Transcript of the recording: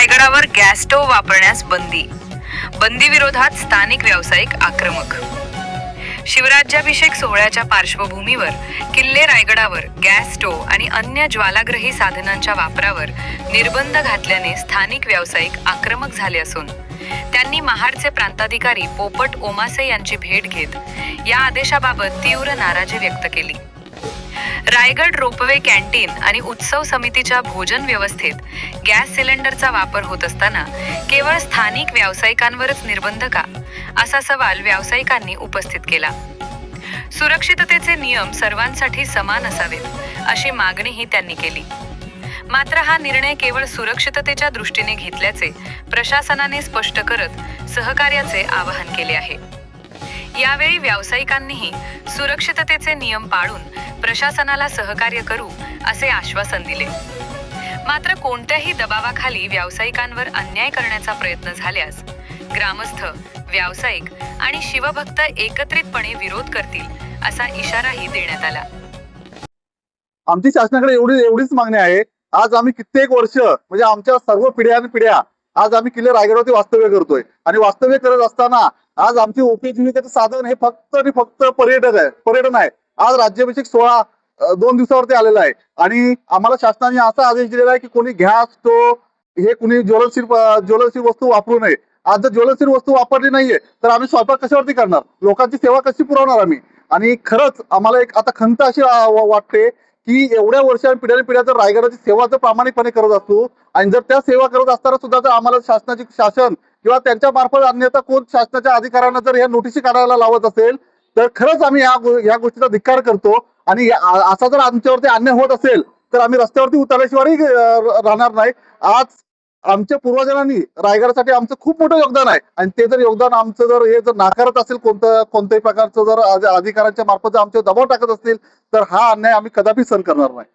रायगडावर gas stove वापरण्यास बंदी. बंदी विरोधात स्थानिक व्यावसायिक आक्रमक. शिवराज्याभिषेक सोहळ्याच्या पार्श्वभूमीवर किल्ले रायगडावर गॅस स्टोव्ह आणि अन्य ज्वालाग्रही साधनांच्या वापरावर निर्बंध घातल्याने स्थानिक व्यावसायिक आक्रमक झाले असून त्यांनी महाडचे प्रांताधिकारी पोपट ओमासे यांची भेट घेत या आदेशाबाबत तीव्र नाराजी व्यक्त केली. रायगड रोपवे कॅन्टीन आणि उत्सव समितीच्या भोजन व्यवस्थेत गॅस सिलेंडरचा वापर होत असताना केवळ स्थानिक व्यावसायिकांवरच निर्बंध का, असा सवाल व्यावसायिकांनी उपस्थित केला. सुरक्षिततेचे नियम सर्वांसाठी समान असावेत, अशी मागणीही त्यांनी केली. मात्र हा निर्णय केवळ सुरक्षिततेच्या दृष्टीने घेतल्याचे प्रशासनाने स्पष्ट करत सहकार्याचे आवाहन केले आहे. यावेळी व्यावसायिकांनीही सुरक्षिततेचे नियम पाळून प्रशासनाला सहकार्य करू असे आश्वासन दिले. मात्र कोणत्याही दबावाखाली व्यावसायिकांवर अन्याय करण्याचा प्रयत्न झाल्यास ग्रामस्थ, व्यावसायिक आणि शिवभक्त एकत्रितपणे विरोध करतील, असा इशाराही देण्यात आला. आमची शासनाकडे एवढीच मागणी आहे. आज आम्ही कित्येक वर्ष म्हणजे आमच्या सर्व पिढ्या आज आम्ही किल्ले रायगडावरती वास्तव्य करतोय आणि वास्तव्य करत असताना आज आमची उपजीविकेचं साधन हे फक्त आणि फक्त पर्यटन आहे. आज राज्याभिषेक सोहळा 2 दिवसावरती आलेला आहे आणि आम्हाला शासनाने असा आदेश दिलेला आहे की कोणी गॅस स्टोव्ह हे कोणी ज्वलनशील वस्तू वापरू नये. आज जर ज्वलनशील वस्तू वापरली नाहीये तर आम्ही स्वयंपाक कशावरती करणार, लोकांची सेवा कशी पुरवणार आम्ही. आणि खरंच आम्हाला एक आता खंत अशी वाटते की एवढ्या वर्षांनी पिढ्या जर रायगडाची सेवा जर प्रामाणिकपणे करत असतो आणि जर त्या सेवा करत असताना सुद्धा जर आम्हाला शासन किंवा त्यांच्या मार्फत अन्यथा कोण शासनाच्या अधिकाऱ्यांना जर ह्या नोटीसी काढायला लावत असेल तर खरंच आम्ही या गोष्टीचा धिक्कार करतो. आणि असा जर आमच्यावरती अन्याय होत असेल तर आम्ही रस्त्यावरती उतरल्याशिवाय राहणार नाही. आज आमच्या पूर्वजांनी रायगडासाठी आमचं खूप मोठं योगदान आहे आणि ते जर योगदान आमचं हे जर नाकारत असेल कोणत्याही प्रकारचं जर अधिकाऱ्यांच्या मार्फत जर आमच्यावर दबाव टाकत असतील तर हा अन्याय आम्ही कदापि सहन करणार नाही.